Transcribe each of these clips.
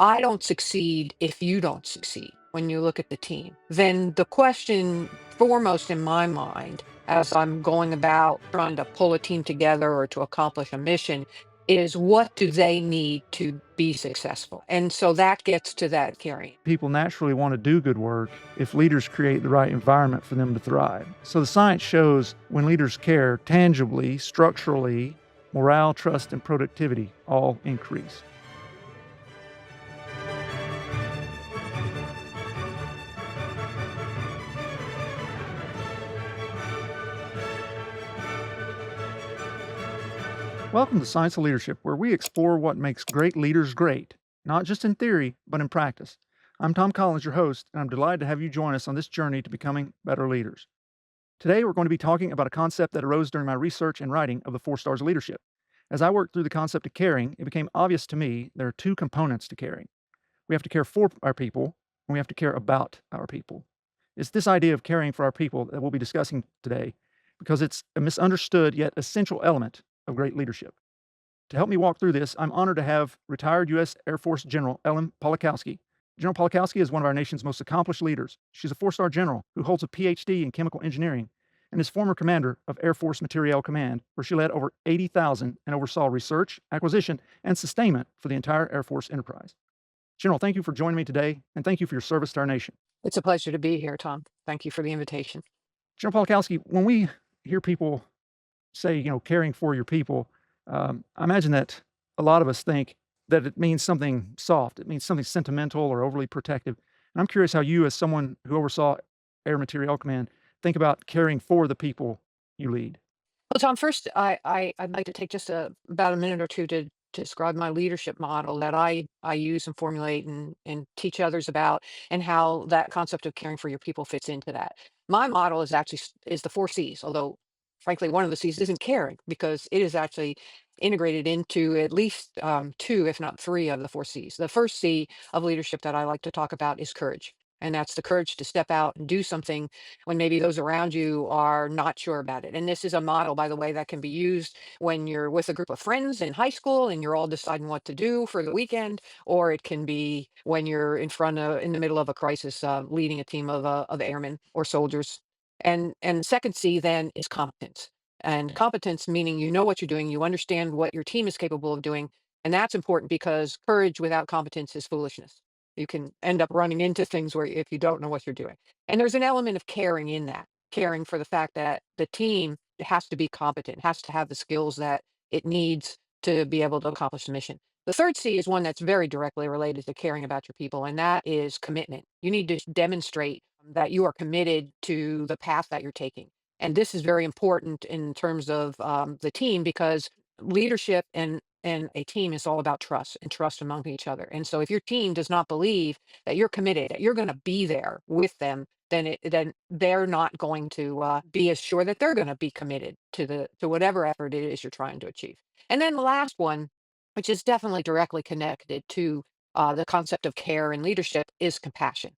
I don't succeed if you don't succeed when you look at the team, then the question foremost in my mind as I'm going about trying to pull a team together or to accomplish a mission is what do they need to be successful? And so that gets to that caring. People naturally want to do good work if leaders create the right environment for them to thrive. So the science shows when leaders care tangibly, structurally, morale, trust, and productivity all increase. Welcome to Science of Leadership, where we explore what makes great leaders great, not just in theory, but in practice. I'm Tom Collins, your host, and I'm delighted to have you join us on this journey to becoming better leaders. Today, we're going to be talking about a concept that arose during my research and writing of the 4 Stars of Leadership. As I worked through the concept of caring, it became obvious to me there are 2 components to caring. We have to care for our people, and we have to care about our people. It's this idea of caring for our people that we'll be discussing today because it's a misunderstood yet essential element of great leadership. To help me walk through this, I'm honored to have retired U.S. Air Force General Ellen Pawlikowski. General Pawlikowski is one of our nation's most accomplished leaders. She's a 4-star general who holds a Ph.D. in chemical engineering and is former commander of Air Force Materiel Command, where she led over 80,000 and oversaw research, acquisition, and sustainment for the entire Air Force enterprise. General, thank you for joining me today, and thank you for your service to our nation. It's a pleasure to be here, Tom. Thank you for the invitation. General Pawlikowski, when we hear people say, caring for your people, I imagine that a lot of us think that it means something soft. It means something sentimental or overly protective. And I'm curious how you, as someone who oversaw Air Materiel Command, think about caring for the people you lead. Well, Tom, first, I'd like to take just about a minute or two to describe my leadership model that I use and formulate and teach others about, and how that concept of caring for your people fits into that. My model is actually is the 4 C's, although frankly, one of the C's isn't caring because it is actually integrated into at least two, if not three, of the 4 C's. The first C of leadership that I like to talk about is courage. And that's the courage to step out and do something when maybe those around you are not sure about it. And this is a model, by the way, that can be used when you're with a group of friends in high school and you're all deciding what to do for the weekend, or it can be when you're in the middle of a crisis, leading a team of airmen or soldiers. And the second C then is competence. And competence meaning you know what you're doing, you understand what your team is capable of doing, and that's important because courage without competence is foolishness. You can end up running into things where if you don't know what you're doing. And there's an element of caring in that, caring for the fact that the team has to be competent, has to have the skills that it needs to be able to accomplish the mission. The third C is one that's very directly related to caring about your people, and that is commitment. You need to demonstrate that you are committed to the path that you're taking. And this is very important in terms of the team because leadership and a team is all about trust and trust among each other. And so if your team does not believe that you're committed, that you're going to be there with them, then they're not going to be as sure that they're going to be committed to whatever effort it is you're trying to achieve. And then the last one, which is definitely directly connected to the concept of care and leadership, is compassion.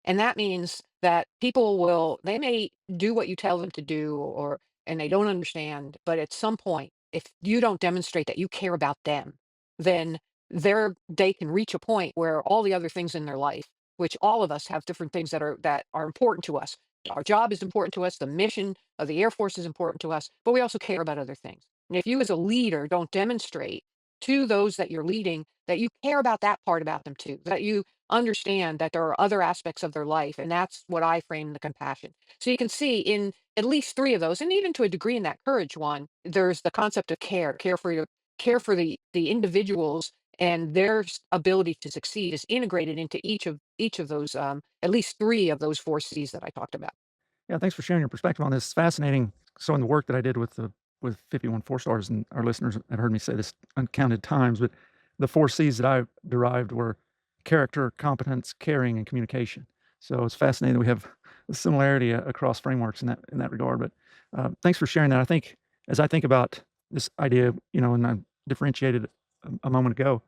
And that means that they may do what you tell them to do, and they don't understand, but at some point, if you don't demonstrate that you care about them, then they can reach a point where all the other things in their life, which all of us have different things that are important to us. Our job is important to us, the mission of the Air Force is important to us, but we also care about other things. And if you as a leader don't demonstrate to those that you're leading that you care about that part about them too, that you understand that there are other aspects of their life. And that's what I frame the compassion. So you can see in at least three of those, and even to a degree in that courage one, there's the concept of care for the individuals and their ability to succeed is integrated into each of those at least three of those 4 C's that I talked about. Yeah, thanks for sharing your perspective on this. It's fascinating. So in the work that I did with 51 4 stars, and our listeners have heard me say this uncounted times, but the 4 C's that I derived were character, competence, caring, and communication. So it's fascinating that we have a similarity across frameworks in that regard. But thanks for sharing that. I think as I think about this idea, and I differentiated a moment ago,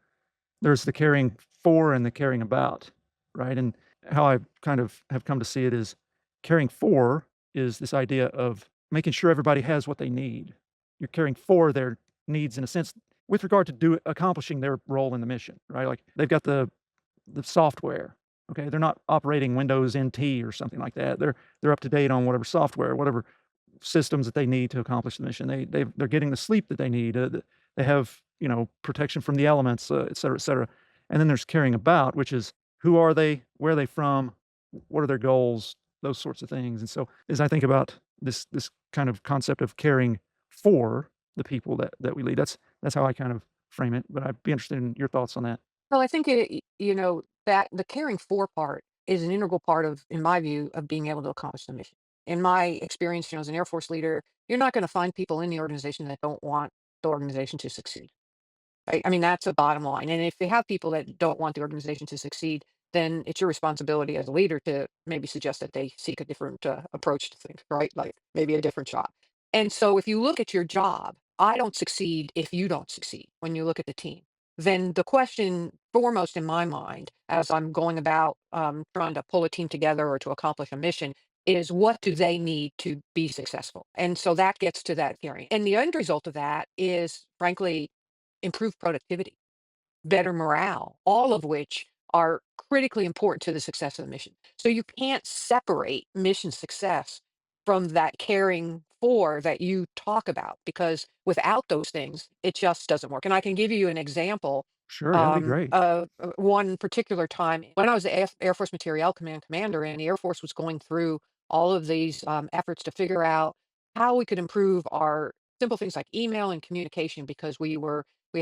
there's the caring for and the caring about, right? And how I kind of have come to see it is caring for is this idea of making sure everybody has what they need. You're caring for their needs in a sense with regard to accomplishing their role in the mission, right? Like they've got the the software. Okay, they're not operating Windows NT or something like that. They're up to date on whatever software, whatever systems that they need to accomplish the mission. They're getting the sleep that they need. They have, protection from the elements, et cetera, et cetera. And then there's caring about, which is who are they, where are they from, what are their goals, those sorts of things. And so as I think about this kind of concept of caring for the people that we lead, that's how I kind of frame it. But I'd be interested in your thoughts on that. Well, I think that the caring for part is an integral part of, in my view, of being able to accomplish the mission. In my experience, as an Air Force leader, you're not going to find people in the organization that don't want the organization to succeed. Right? I mean, that's a bottom line. And if you have people that don't want the organization to succeed, then it's your responsibility as a leader to maybe suggest that they seek a different approach to things, right? Like maybe a different job. And so if you look at your job, I don't succeed if you don't succeed when you look at the team. Then the question foremost in my mind, as I'm going about trying to pull a team together or to accomplish a mission, is what do they need to be successful? And so that gets to that theory. And the end result of that is, frankly, improved productivity, better morale, all of which are critically important to the success of the mission. So you can't separate mission success from that caring for that you talk about, because without those things, it just doesn't work. And I can give you an example Sure, yeah, that'd be great. of one particular time when I was the Air Force Materiel Command commander, and the Air Force was going through all of these efforts to figure out how we could improve our simple things like email and communication, because we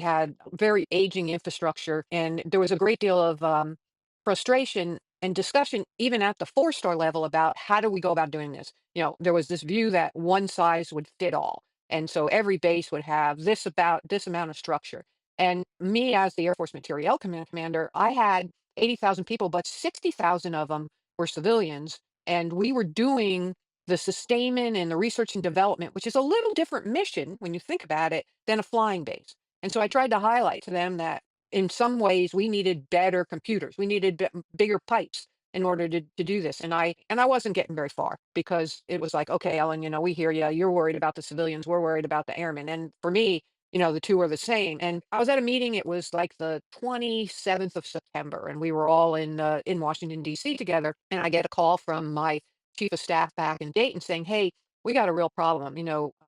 had very aging infrastructure, and there was a great deal of frustration and discussion, even at the four-star level, about how do we go about doing this. There was this view that one size would fit all, and so every base would have this amount of structure. And me, as the Air Force Materiel Command commander, I had 80,000 people, but 60,000 of them were civilians, and we were doing the sustainment and the research and development, which is a little different mission when you think about it than a flying base. And so I tried to highlight to them that in some ways we needed better computers. We needed bigger pipes in order to do this. And I wasn't getting very far, because it was like, okay, Ellen, we hear you. You're worried about the civilians. We're worried about the airmen. And for me, the two are the same. And I was at a meeting. It was like the 27th of September, and we were all in Washington D.C. together. And I get a call from my chief of staff back in Dayton saying, "Hey, we got a real problem.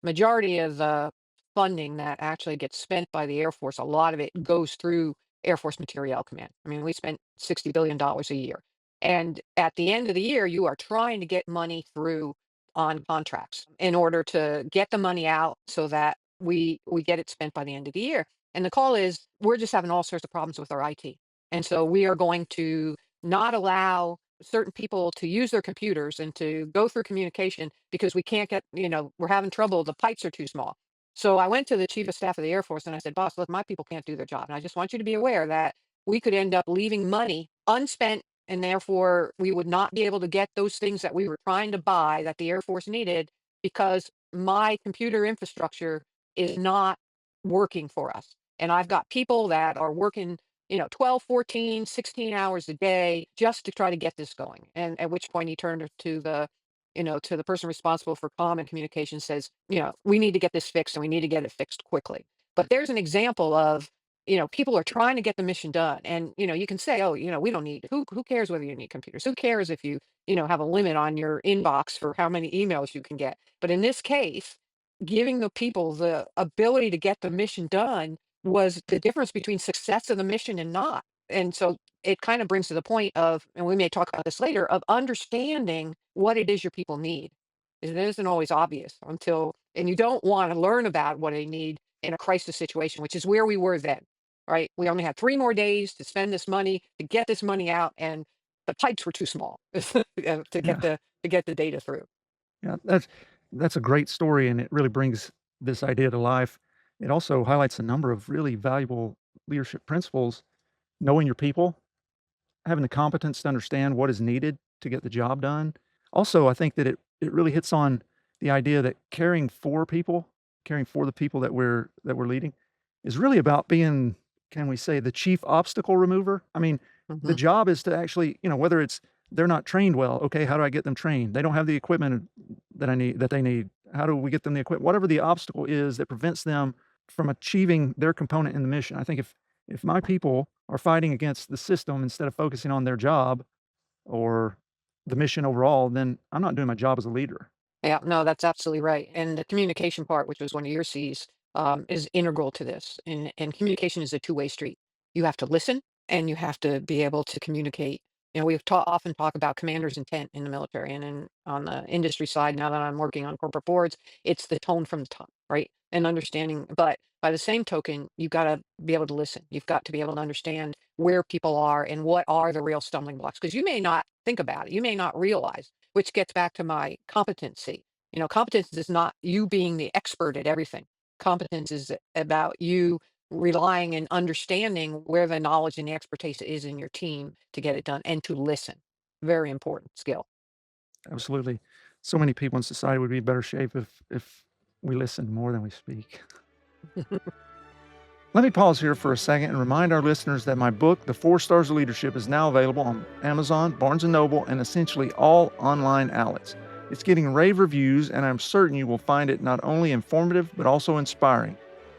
Majority of the funding that actually gets spent by the Air Force, a lot of it goes through Air Force Materiel Command. I mean, we spent $60 billion a year. And at the end of the year, you are trying to get money through on contracts in order to get the money out so that we get it spent by the end of the year. And the call is, we're just having all sorts of problems with our IT. And so we are going to not allow certain people to use their computers and to go through communication, because we can't get, we're having trouble. The pipes are too small." So I went to the chief of staff of the Air Force and I said, "Boss, look, my people can't do their job. And I just want you to be aware that we could end up leaving money unspent, and therefore we would not be able to get those things that we were trying to buy that the Air Force needed, because my computer infrastructure is not working for us. And I've got people that are working, 12, 14, 16 hours a day just to try to get this going." And at which point he turned to the person responsible for comm and communication, says, "We need to get this fixed, and we need to get it fixed quickly." But there's an example of, people are trying to get the mission done. And, you can say, "Oh, we don't need, who cares whether you need computers? Who cares if you, have a limit on your inbox for how many emails you can get?" But in this case, giving the people the ability to get the mission done was the difference between success of the mission and not. And so it kind of brings to the point of, and we may talk about this later, of understanding what it is your people need. It isn't always obvious until, and you don't want to learn about what they need in a crisis situation, which is where we were then, right? We only had 3 more days to spend this money, to get this money out, and the pipes were too small to get Yeah. the data through. Yeah, that's a great story, and it really brings this idea to life. It also highlights a number of really valuable leadership principles: knowing your people, having the competence to understand what is needed to get the job done. Also, I think that it really hits on the idea that caring for people, caring for the people that we're leading, is really about being, can we say, the chief obstacle remover? I mean, the Hmm. job is to actually, whether it's they're not trained well, okay, how do I get them trained? They don't have the equipment that they need. How do we get them the equipment? Whatever the obstacle is that prevents them from achieving their component in the mission. I think If my people are fighting against the system instead of focusing on their job or the mission overall, then I'm not doing my job as a leader. Yeah, no, that's absolutely right. And the communication part, which was one of your C's, is integral to this. And communication is a two-way street. You have to listen and you have to be able to communicate. Often talk about commander's intent in the military and on the industry side. Now that I'm working on corporate boards, it's the tone from the top, right? And understanding. But by the same token, you've got to be able to listen. You've got to be able to understand where people are and what are the real stumbling blocks. Because you may not think about it, you may not realize, which gets back to my competency. Competence is not you being the expert at everything. Competence is about you relying and understanding where the knowledge and the expertise is in your team to get it done and to listen. Very important skill. Absolutely. So many people in society would be in better shape if we listened more than we speak. Let me pause here for a second and remind our listeners that my book, The Four Stars of Leadership, is now available on Amazon, Barnes& and Noble, and essentially all online outlets. It's getting rave reviews, and I'm certain you will find it not only informative, but also inspiring.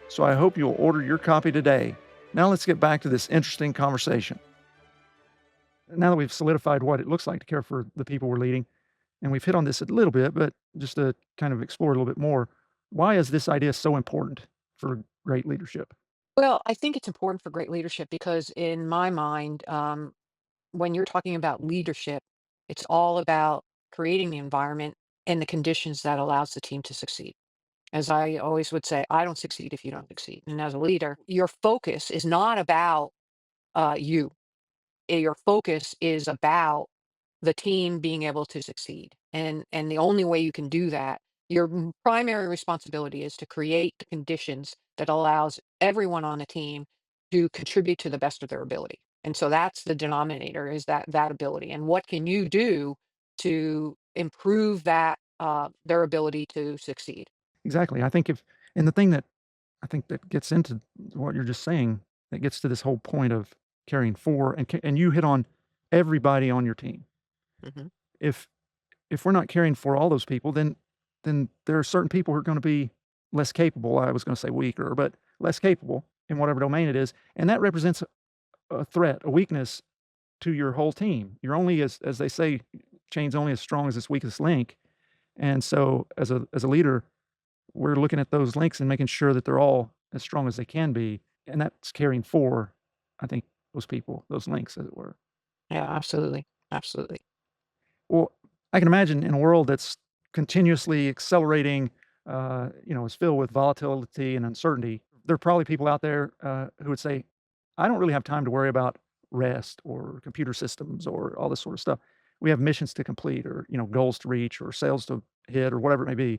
So I hope you'll order your copy today. Now let's get back to this interesting conversation. Now that we've solidified what it looks like to care for the people we're leading, and we've hit on this a little bit, but just to kind of explore a little bit more, why is this idea so important for great leadership? Well, I think it's important for great leadership because in my mind, when you're talking about leadership, it's all about creating the environment and the conditions that allows the team to succeed. As I always would say, I don't succeed if you don't succeed. And as a leader, your focus is not about you. Your focus is about the team being able to succeed. And the only way you can do that, your primary responsibility is to create the conditions that allows everyone on the team to contribute to the best of their ability. And so that's the denominator is that ability. And what can you do to improve that their ability to succeed? Exactly. I think if and the thing that I think that gets into what you're just saying, that gets to this whole point of caring for and you hit on everybody on your team. Hmm. If if we're not caring for all those people, then there are certain people who are gonna be less capable. I was gonna say weaker, but less capable in whatever domain it is, and that represents a threat, a weakness to your whole team. You're only as they say, chain's only as strong as its weakest link, and so as a leader, we're looking at those links and making sure that they're all as strong as they can be, and that's caring for, I think, those people, those links, as it were. Yeah, absolutely. Absolutely. Well, I can imagine in a world that's continuously accelerating, is filled with volatility and uncertainty, there are probably people out there who would say, I don't really have time to worry about rest or computer systems or all this sort of stuff. We have missions to complete or, goals to reach or sales to hit or whatever it may be.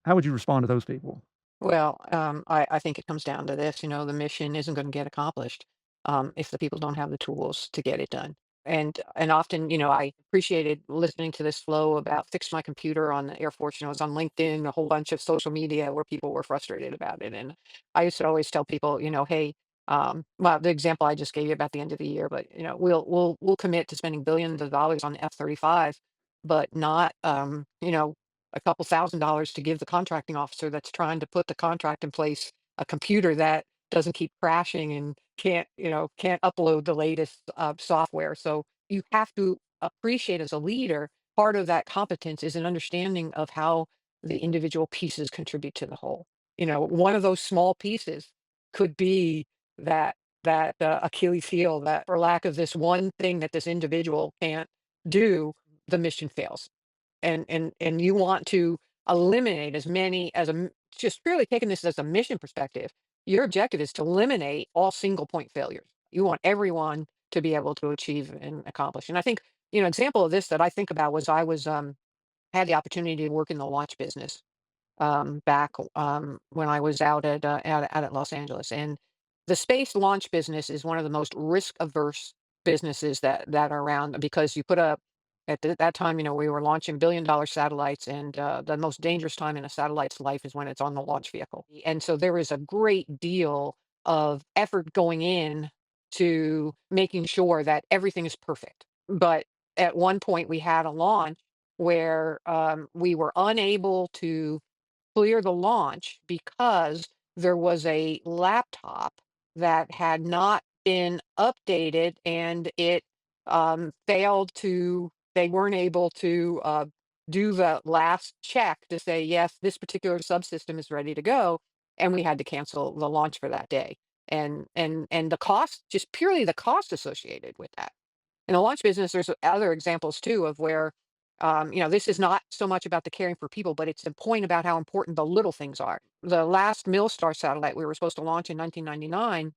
How would you respond to those people? Well, I think it comes down to this, the mission isn't going to get accomplished if the people don't have the tools to get it done. And often, I appreciated listening to this flow about fix my computer on the Air Force. I was on LinkedIn, a whole bunch of social media where people were frustrated about it. And I used to always tell people, hey, well, the example I just gave you about the end of the year, but we'll commit to spending billions of dollars on the F-35, but not a couple $1,000s to give the contracting officer that's trying to put the contract in place, a computer that doesn't keep crashing and can't upload the latest software. So you have to appreciate as a leader, part of that competence is an understanding of how the individual pieces contribute to the whole. One of those small pieces could be that Achilles heel that for lack of this one thing that this individual can't do, the mission fails and you want to eliminate as many as just really taking this as a mission perspective, your objective is to eliminate all single point failures. You want everyone to be able to achieve and accomplish. And I think, example of this that I think about was I was had the opportunity to work in the watch business back when I was out at Los Angeles. And the space launch business is one of the most risk averse businesses that are around because you put up that time, we were launching $1 billion satellites, and the most dangerous time in a satellite's life is when it's on the launch vehicle. And so there is a great deal of effort going in to making sure that everything is perfect. But at one point, we had a launch where we were unable to clear the launch because there was a laptop that had not been updated, and it failed to, they weren't able to do the last check to say, yes, this particular subsystem is ready to go. And we had to cancel the launch for that day. And the cost, just purely the cost associated with that. In the launch business, there's other examples too of where, this is not so much about the caring for people, but it's a point about how important the little things are. The last Millstar satellite we were supposed to launch in 1999,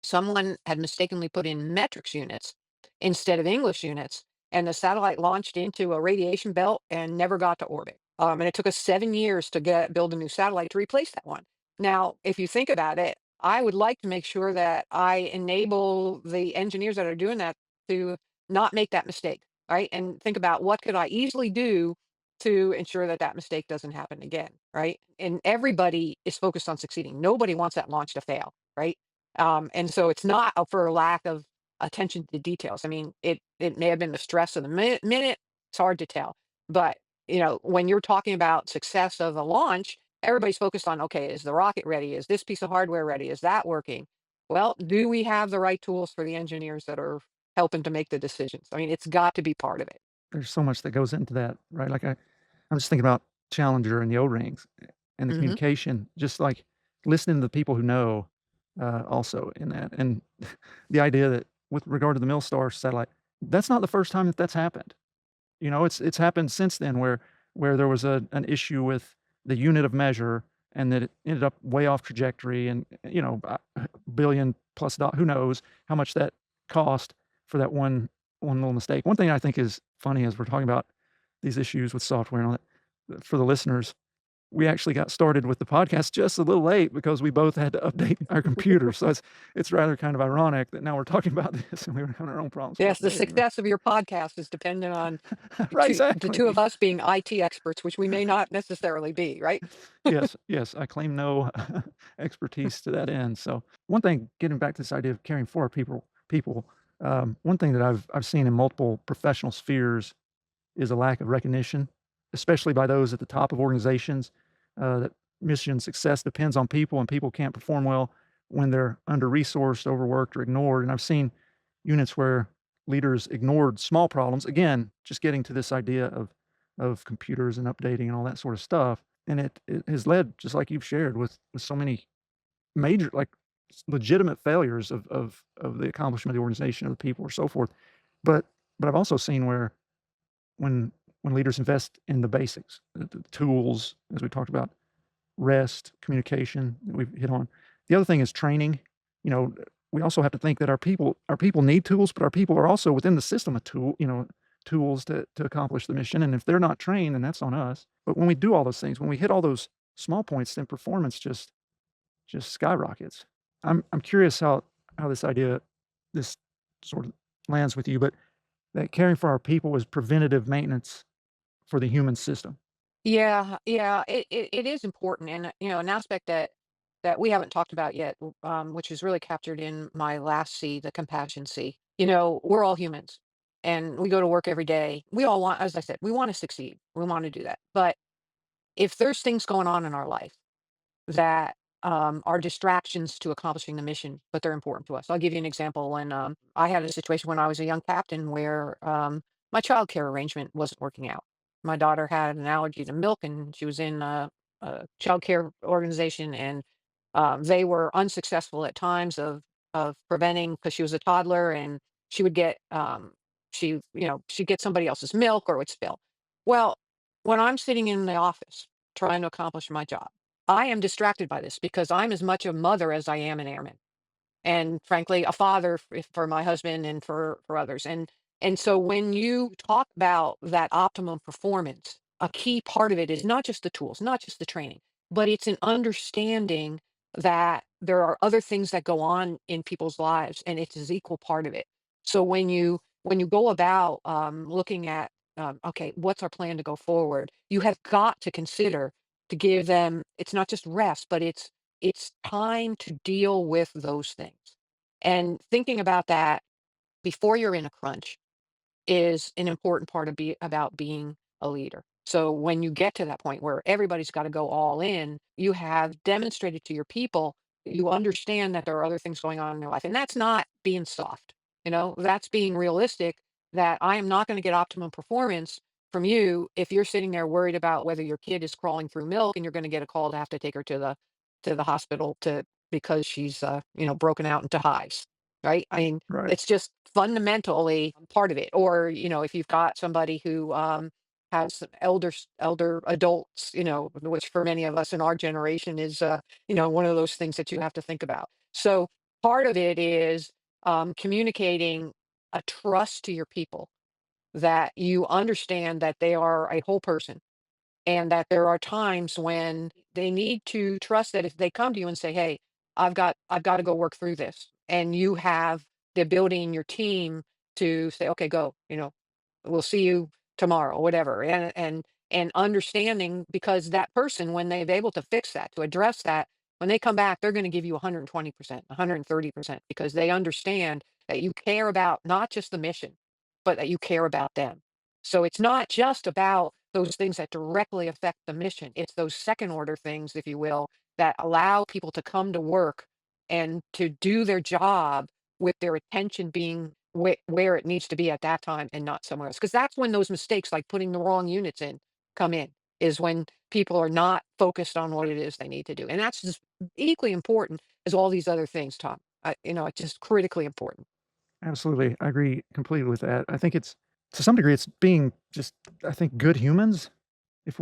someone had mistakenly put in metrics units instead of English units, and the satellite launched into a radiation belt and never got to orbit. And it took us 7 years to build a new satellite to replace that one. Now, if you think about it, I would like to make sure that I enable the engineers that are doing that to not make that mistake, right? And think about what could I easily do to ensure that that mistake doesn't happen again, right? And everybody is focused on succeeding. Nobody wants that launch to fail, right? And so it's not for a lack of attention to details. I mean, it may have been the stress of the minute. It's hard to tell, but when you're talking about success of a launch, everybody's focused on, okay, is the rocket ready? Is this piece of hardware ready? Is that working? Well, do we have the right tools for the engineers that are helping to make the decisions? I mean, it's got to be part of it. There's so much that goes into that, right? Like, I'm just thinking about Challenger and the O-rings and the Hmm. communication, just, like, listening to the people who know, also in that, and the idea that with regard to the Millstar satellite, that's not the first time that that's happened. It's happened since then where there was an issue with the unit of measure and that it ended up way off trajectory and, billion plus who knows how much that cost for that one little mistake. One thing I think is funny as we're talking about these issues with software and all that, for the listeners, we actually got started with the podcast just a little late because we both had to update our computers, so it's rather kind of ironic that now we're talking about this and we were having our own problems. Yes, But the anyway. success of your podcast is dependent on Right, the two of exactly. us being IT experts, which we may not necessarily be, right? Yes, yes, I claim no expertise to that end. So, one thing, getting back to this idea of caring for people, one thing that I've seen in multiple professional spheres is a lack of recognition, especially by those at the top of organizations, that mission success depends on people, and people can't perform well when they're under-resourced, overworked, or ignored. And I've seen units where leaders ignored small problems. Again, just getting to this idea of computers and updating and all that sort of stuff. And it has led, just like you've shared, with so many major, like, legitimate failures of the accomplishment of the organization, of the people, or so forth. But I've also seen where when leaders invest in the basics, the tools, as we talked about, rest, communication that we've hit on. The other thing is training. You know, we also have to think that our people need tools, but our people are also within the system a tools to accomplish the mission. And if they're not trained, then that's on us. But when we do all those things, when we hit all those small points, then performance just skyrockets. I'm curious how this sort of lands with you, but that caring for our people is preventative maintenance for the human system. Yeah, yeah, it is important, and an aspect that we haven't talked about yet, which is really captured in my last C, the compassion C. We're all humans, and we go to work every day. We all want, as I said, we want to succeed. We want to do that. But if there's things going on in our life that are distractions to accomplishing the mission, but they're important to us. I'll give you an example. When I had a situation when I was a young captain where my childcare arrangement wasn't working out. My daughter had an allergy to milk, and she was in a childcare organization, and they were unsuccessful at times of preventing, because she was a toddler, and she would get she'd get somebody else's milk or it would spill. Well, when I'm sitting in the office trying to accomplish my job, I am distracted by this because I'm as much a mother as I am an airman, and frankly, a father for my husband and for others. And so when you talk about that optimum performance, a key part of it is not just the tools, not just the training, but it's an understanding that there are other things that go on in people's lives, and it's as equal part of it. So when you go about looking at okay, what's our plan to go forward, you have got to consider to give them, it's not just rest, but it's time to deal with those things. And thinking about that before you're in a crunch is an important part of about being a leader. So when you get to that point where everybody's got to go all in, you have demonstrated to your people You understand that there are other things going on in their life, and that's not being soft, that's being realistic, that I am not gonna get optimum performance from you if you're sitting there worried about whether your kid is crawling through milk and you're gonna get a call to have to take her to the hospital because she's, broken out into hives, right? I mean, Right. it's just fundamentally part of it. Or, if you've got somebody who, has some elder adults, which for many of us in our generation is, one of those things that you have to think about. So part of it is, communicating a trust to your people, that you understand that they are a whole person, and that there are times when they need to trust that if they come to you and say, "Hey, I've got to go work through this," and you have the ability in your team to say, "Okay, go," we'll see you tomorrow, whatever. And understanding, because that person, when they're able to fix that, to address that, when they come back, they're going to give you 120%, 130%, because they understand that you care about not just the mission, but that you care about them. So it's not just about those things that directly affect the mission. It's those second order things, if you will, that allow people to come to work and to do their job with their attention being where it needs to be at that time and not somewhere else. Because that's when those mistakes, like putting the wrong units in, come in, is when people are not focused on what it is they need to do. And that's just equally important as all these other things, Tom. It's just critically important. Absolutely. I agree completely with that. I think it's to some degree, it's being just, I think, good humans. If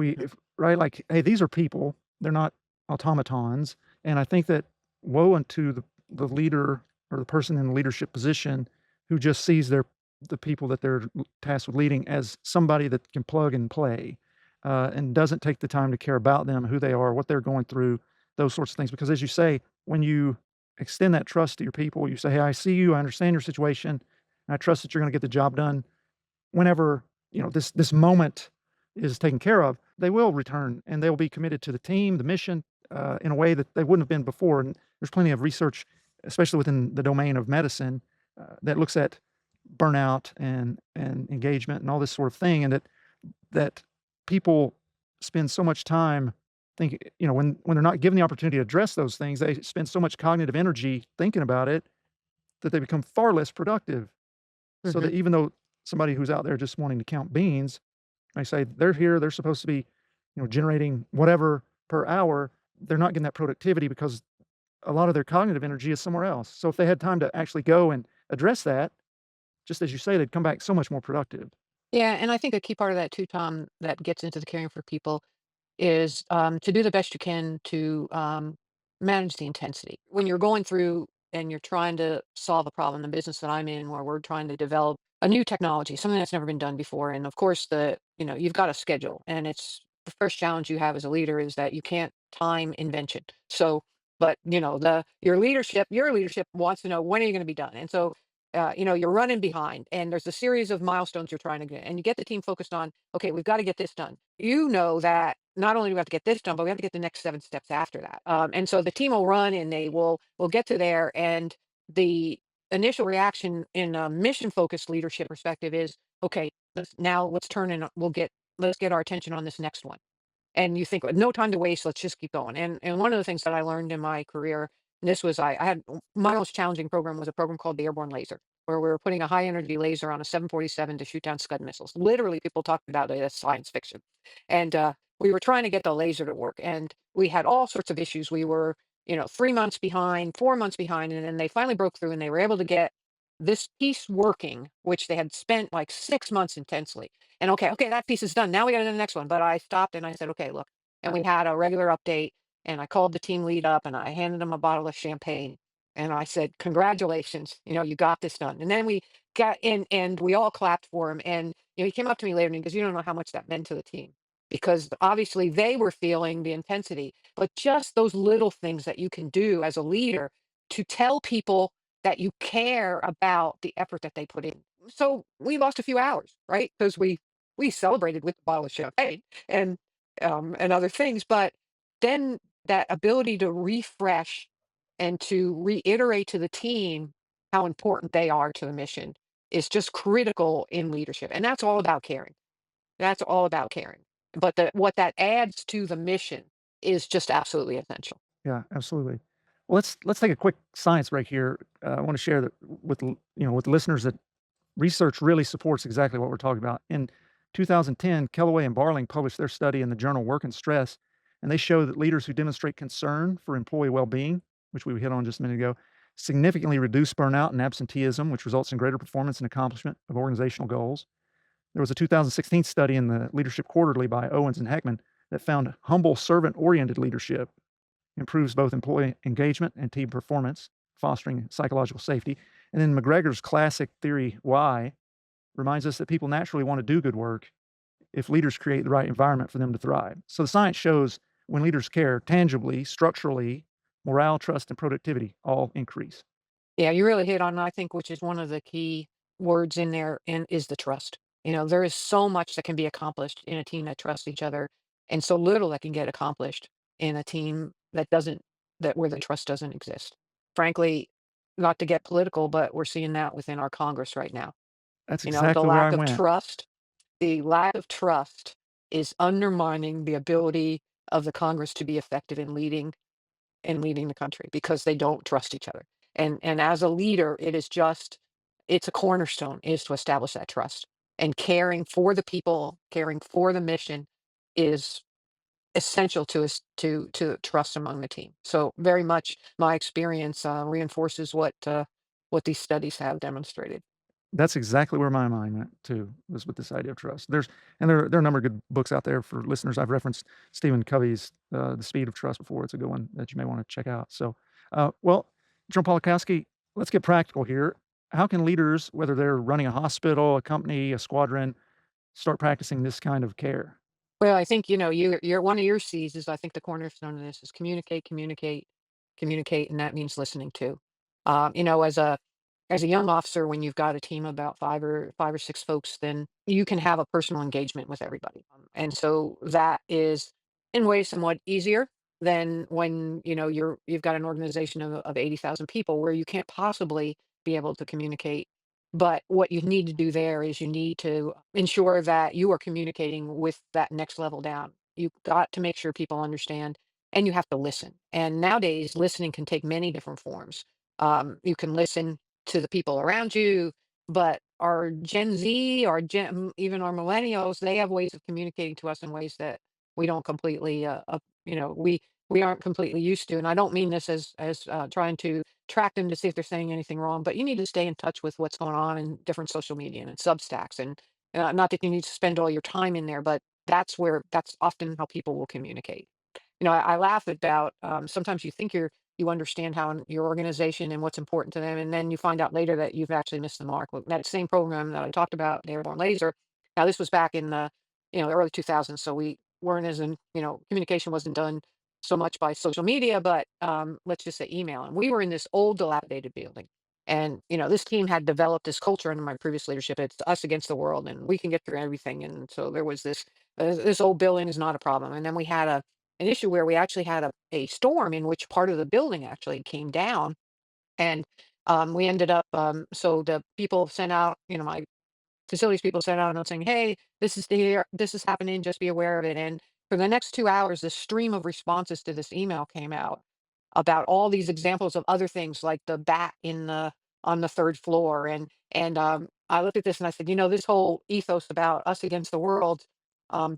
right, like, hey, these are people, they're not automatons, and I think that woe unto the leader or the person in the leadership position who just sees the people that they're tasked with leading as somebody that can plug and play, and doesn't take the time to care about them, who they are, what they're going through, those sorts of things. Because as you say, when you extend that trust to your people, you say, "Hey, I see you, I understand your situation, and I trust that you're gonna get the job done." Whenever, this moment is taken care of, they will return and they'll be committed to the team, the mission, in a way that they wouldn't have been before. And there's plenty of research, especially within the domain of medicine, that looks at burnout and engagement and all this sort of thing, and that people spend so much time thinking, when they're not given the opportunity to address those things, they spend so much cognitive energy thinking about it that they become far less productive. So Hmm. that even though somebody who's out there just wanting to count beans, I say they're here, they're supposed to be, generating whatever per hour, they're not getting that productivity because a lot of their cognitive energy is somewhere else. So if they had time to actually go and address that, just as you say, they'd come back so much more productive. Yeah, and I think a key part of that too, Tom, that gets into the caring for people is, to do the best you can to, manage the intensity. When you're going through and you're trying to solve a problem, the business that I'm in, where we're trying to develop a new technology, something that's never been done before. And of course, you've got a schedule, and it's the first challenge you have as a leader is that you can't time invention. So, but your leadership wants to know, when are you going to be done? And so, you're running behind, and there's a series of milestones you're trying to get, and you get the team focused on, okay, we've got to get this done. You know that not only do we have to get this done, but we have to get the next 7 steps after that. And so the team will run, and they will get to there, and the initial reaction in a mission-focused leadership perspective is, "Okay, let's turn and let's get our attention on this next one." And you think, "No time to waste, let's just keep going." And one of the things that I learned in my career, and this was I had my most challenging program was a program called the Airborne Laser, where we were putting a high energy laser on a 747 to shoot down Scud missiles. Literally, people talked about it as science fiction. And we were trying to get the laser to work, and we had all sorts of issues. We were, 3 months behind, 4 months behind, and then they finally broke through, and they were able to get this piece working, which they had spent like 6 months intensely. And okay, that piece is done. Now we got to do the next one. But I stopped and I said, okay, look. And we had a regular update. And I called the team lead up and I handed him a bottle of champagne. And I said, congratulations, you got this done. And then we got in and we all clapped for him. And he came up to me later and he goes, you don't know how much that meant to the team. Because obviously they were feeling the intensity, but just those little things that you can do as a leader to tell people that you care about the effort that they put in. So we lost a few hours, right? Because we celebrated with a bottle of champagne and other things, but then that ability to refresh and to reiterate to the team how important they are to the mission is just critical in leadership, and that's all about caring. That's all about caring. But what that adds to the mission is just absolutely essential. Yeah, absolutely. Well, let's take a quick science break here. I want to share that with with the listeners that research really supports exactly what we're talking about. In 2010, Kellaway and Barling published their study in the journal Work and Stress, and they show that leaders who demonstrate concern for employee well-being, which we hit on just a minute ago, significantly reduce burnout and absenteeism, which results in greater performance and accomplishment of organizational goals. There was a 2016 study in the Leadership Quarterly by Owens and Heckman that found humble servant-oriented leadership improves both employee engagement and team performance, fostering psychological safety. And then McGregor's classic theory, why, reminds us that people naturally want to do good work if leaders create the right environment for them to thrive. So the science shows when leaders care tangibly, structurally, morale, trust, and productivity all increase. Yeah, you really hit on, I think, which is one of the key words in there, and is the trust. There is so much that can be accomplished in a team that trusts each other, and so little that can get accomplished in a team that doesn't, that where the trust doesn't exist. Frankly, not to get political, but we're seeing that within our Congress right now. That's The exactly where I lack of went. trust, the lack of trust is undermining the ability of the Congress to be effective in leading the country because they don't trust each other. And as a leader, it's a cornerstone is to establish that trust. And caring for the people, caring for the mission is essential to us to trust among the team. So very much my experience reinforces what these studies have demonstrated. That's exactly where my mind went too, was with this idea of trust. There are a number of good books out there for listeners. I've referenced Stephen Covey's The Speed of Trust before. It's a good one that you may want to check out. So, well, John Polakowski, let's get practical here. How can leaders, whether they're running a hospital, a company, a squadron, start practicing this kind of care? Well, I think, you're one of your C's is I think the cornerstone of this is communicate, communicate, communicate, and that means listening too. As a young officer, when you've got a team of about five or six folks, then you can have a personal engagement with everybody. And so that is in ways somewhat easier than when, you've got an organization of 80,000 people where you can't possibly be able to communicate. But what you need to do there is you need to ensure that you are communicating with that next level down. You've got to make sure people understand, and you have to listen. And nowadays, listening can take many different forms. You can listen to the people around you, but our Gen Z, even our millennials, they have ways of communicating to us in ways that we don't completely, we aren't completely used to. And I don't mean this as trying to track them to see if they're saying anything wrong, but you need to stay in touch with what's going on in different social media and Substacks. And not that you need to spend all your time in there, but that's often how people will communicate. I laugh about sometimes you think you understand how your organization and what's important to them, and then you find out later that you've actually missed the mark. Well, that same program that I talked about, the Airborne Laser. Now this was back in the early 2000s, so we weren't as in communication wasn't done so much by social media, but let's just say email. And we were in this old dilapidated building. And this team had developed this culture under my previous leadership. It's us against the world, and we can get through everything. And so there was this old building is not a problem. And then we had an issue where we actually had a storm in which part of the building actually came down. And we ended up, so the people sent out, my facilities people sent out a note saying, "Hey, this is happening. Just be aware of it." And for the next 2 hours, this stream of responses to this email came out about all these examples of other things, like the bat in the on the third floor. And I looked at this and I said, this whole ethos about us against the world,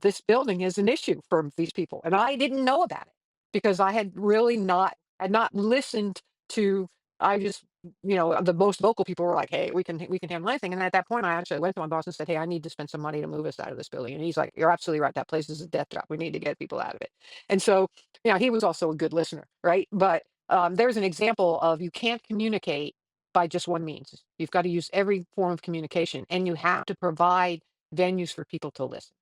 this building is an issue for these people, and I didn't know about it because I had really not had not listened to. I just the most vocal people were like, "Hey, we can handle anything." And at that point, I actually went to my boss and said, "Hey, I need to spend some money to move us out of this building." And he's like, "You're absolutely right. That place is a death trap. We need to get people out of it." And so, he was also a good listener, right? But there's an example of you can't communicate by just one means. You've got to use every form of communication, and you have to provide venues for people to listen,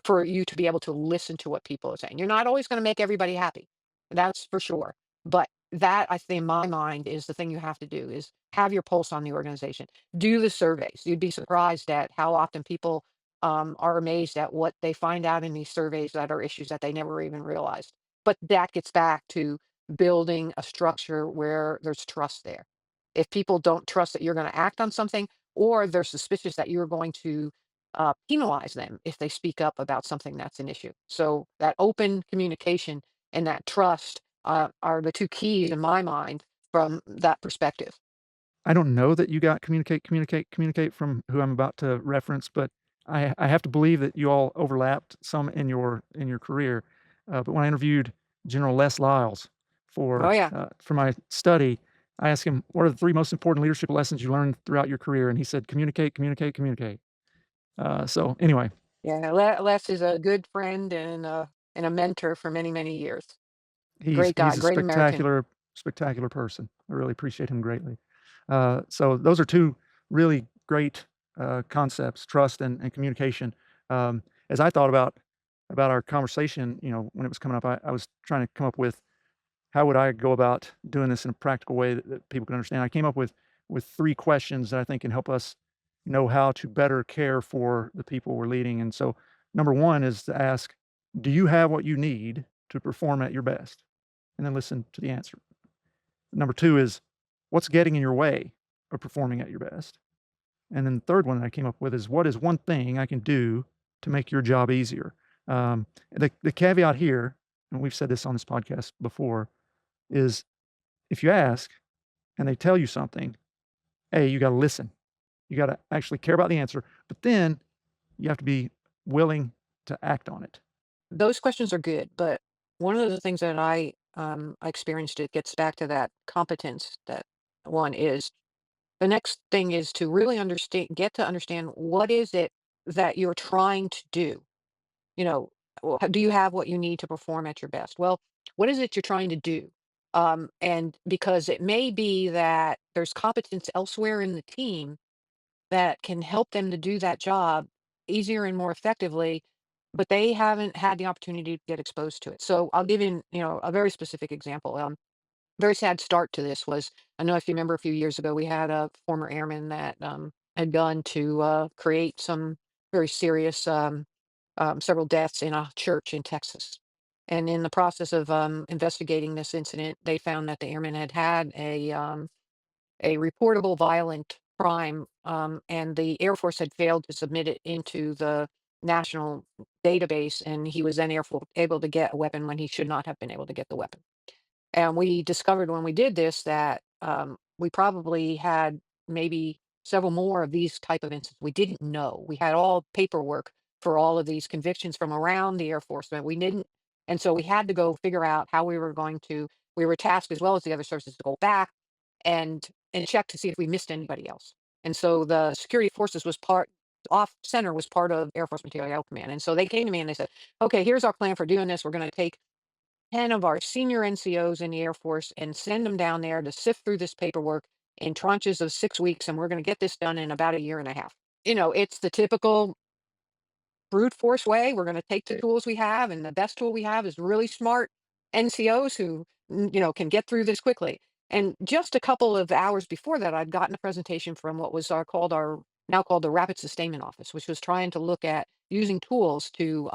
for you to be able to listen to what people are saying. You're not always going to make everybody happy. That's for sure. But that, I think, in my mind, is the thing you have to do is have your pulse on the organization. Do the surveys. You'd be surprised at how often people are amazed at what they find out in these surveys that are issues that they never even realized. But that gets back to building a structure where there's trust there. If people don't trust that you're going to act on something, or they're suspicious that you're going to penalize them if they speak up about something that's an issue. So that open communication and that trust are the two keys in my mind from that perspective. I don't know that you got communicate, communicate, communicate from who I'm about to reference, but I have to believe that you all overlapped some in your career. But when I interviewed General Les Lyles Oh yeah. for my study, I asked him, "What are the 3 most important leadership lessons you learned throughout your career?" And he said, "Communicate, communicate, communicate." So anyway, Yeah, Les is a good friend and a mentor for many, many years. Great guy, he's a great American. spectacular person. I really appreciate him greatly. So those are 2 really great, concepts, trust and communication. As I thought about our conversation, when it was coming up, I was trying to come up with how would I go about doing this in a practical way that people can understand. I came up with 3 questions that I think can help us know how to better care for the people we're leading. And so number 1 is to ask, "Do you have what you need to perform at your best?" And then listen to the answer. Number 2 is, "What's getting in your way of performing at your best?" And then the third one that I came up with is, "What is one thing I can do to make your job easier?" The caveat here, and we've said this on this podcast before, is if you ask and they tell you something, A, you gotta listen. You gotta actually care about the answer, but then you have to be willing to act on it. Those questions are good, but one of the things that I experienced, it gets back to that competence. That one is the next thing is to really get to understand what is it that you're trying to do. You know, do you have what you need to perform at your best? Well, what is it you're trying to do? And because it may be that there's competence elsewhere in the team that can help them to do that job easier and more effectively, but they haven't had the opportunity to get exposed to it. So I'll give you a very specific example. Very sad start to this was, I know if you remember a few years ago, we had a former airman that had gone to create some very serious, several deaths in a church in Texas. And in the process of investigating this incident, they found that the airman had had a reportable violent crime, and the Air Force had failed to submit it into the national database, and he was then able to get a weapon when he should not have been able to get the weapon. And we discovered when we did this that we probably had maybe several more of these type of incidents. We didn't know. We had all paperwork for all of these convictions from around the Air Force, but we didn't. And so we had to go figure out how we were going to. We were tasked as well as the other services to go back and check to see if we missed anybody else. And so the security forces was part off center was part of Air Force Materiel Command. And so they came to me and they said, "Okay, here's our plan for doing this. We're going to take 10 of our senior NCOs in the Air Force and send them down there to sift through this paperwork in tranches of 6 weeks. And we're going to get this done in about a year and a half." It's the typical brute force way. We're going to take the tools we have, and the best tool we have is really smart NCOs who, can get through this quickly. And just a couple of hours before that, I'd gotten a presentation from what was our now called the Rapid Sustainment Office, which was trying to look at using tools to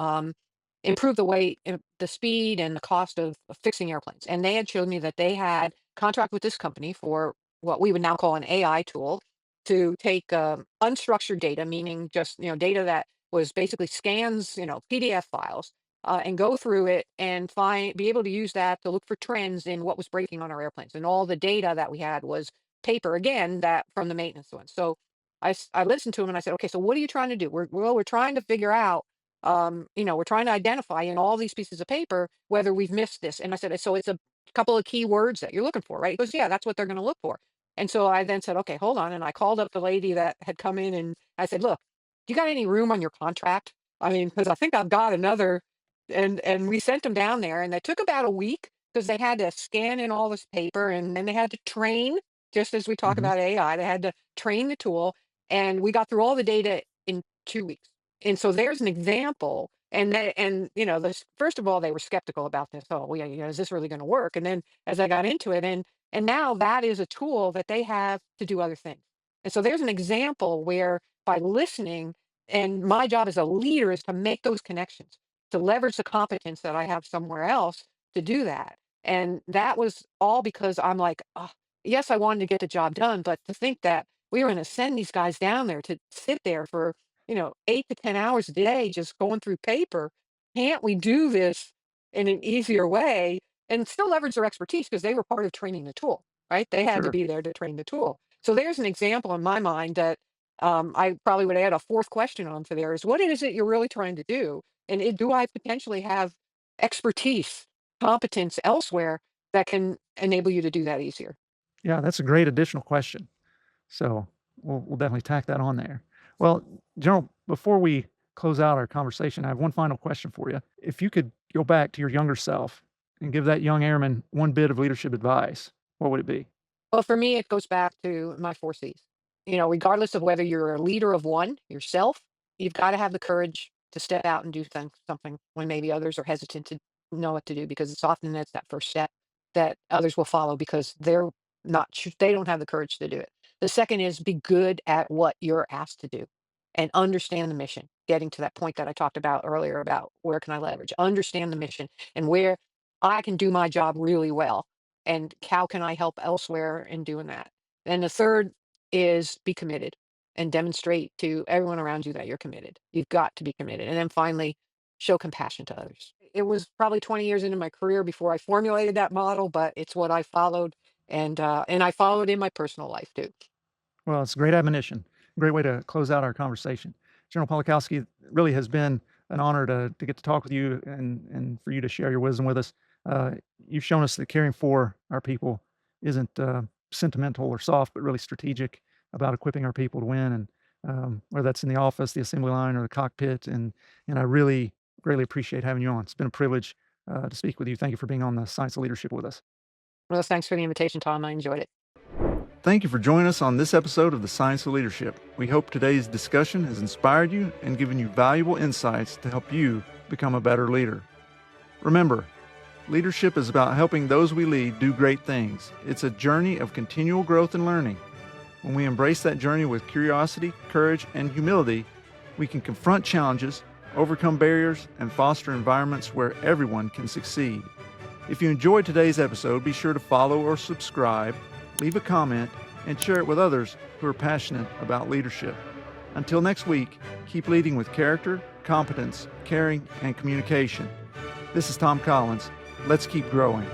improve the speed and the cost of fixing airplanes. And they had showed me that they had contract with this company for what we would now call an AI tool to take unstructured data, meaning just data that was basically scans, PDF files, and go through it and be able to use that to look for trends in what was breaking on our airplanes. And all the data that we had was paper again, that from the maintenance one. So I listened to him and I said, "Okay, so what are you trying to do?" We're trying to figure out, we're trying to identify in all these pieces of paper whether we've missed this. And I said, "So it's a couple of key words that you're looking for, right?" He goes, "Yeah, that's what they're going to look for." And so I then said, "Okay, hold on." And I called up the lady that had come in and I said, "Look, you got any room on your contract? I mean, because I think I've got another." And we sent them down there, and it took about a week because they had to scan in all this paper, and then they had to train. Just as we talk Mhm. about AI, they had to train the tool, and we got through all the data in 2 weeks. And so there's an example. And first of all, they were skeptical about this. Oh, well, yeah, is this really going to work? And then as I got into it, and now that is a tool that they have to do other things. And so there's an example where by listening, and my job as a leader is to make those connections, to leverage the competence that I have somewhere else to do that. And that was all because I'm like, oh, yes, I wanted to get the job done, but to think that we were going to send these guys down there to sit there for, 8 to 10 hours a day just going through paper. Can't we do this in an easier way? and still leverage their expertise because they were part of training the tool, right? They had to Sure. be there to train the tool. So there's an example in my mind that I probably would add a fourth question on for there is what is it you're really trying to do? And do I potentially have expertise, competence elsewhere that can enable you to do that easier? Yeah, that's a great additional question. So we'll definitely tack that on there. Well, General, before we close out our conversation, I have one final question for you. If you could go back to your younger self and give that young airman one bit of leadership advice, what would it be? Well, for me, it goes back to my 4 Cs. Regardless of whether you're a leader of one yourself, you've got to have the courage to step out and do something when maybe others are hesitant to know what to do because it's often that's that first step that others will follow because they don't have the courage to do it. The second is be good at what you're asked to do and understand the mission. Getting to that point that I talked about earlier about where can I leverage? Understand the mission and where I can do my job really well and how can I help elsewhere in doing that? And the third is be committed and demonstrate to everyone around you that you're committed. You've got to be committed. And then finally, show compassion to others. It was probably 20 years into my career before I formulated that model, but it's what I followed, and I followed in my personal life too. Well, it's a great admonition. Great way to close out our conversation. General Pawlikowski, it really has been an honor to get to talk with you and for you to share your wisdom with us. Uh, you've shown us that caring for our people isn't sentimental or soft, but really strategic about equipping our people to win. And whether that's in the office, the assembly line, or the cockpit. And I really greatly appreciate having you on. It's been a privilege to speak with you. Thank you for being on the Science of Leadership with us. Well, thanks for the invitation, Tom. I enjoyed it. Thank you for joining us on this episode of The Science of Leadership. We hope today's discussion has inspired you and given you valuable insights to help you become a better leader. Remember, leadership is about helping those we lead do great things. It's a journey of continual growth and learning. When we embrace that journey with curiosity, courage, and humility, we can confront challenges, overcome barriers, and foster environments where everyone can succeed. If you enjoyed today's episode, be sure to follow or subscribe, leave a comment, and share it with others who are passionate about leadership. Until next week, keep leading with character, competence, caring, and communication. This is Tom Collins. Let's keep growing.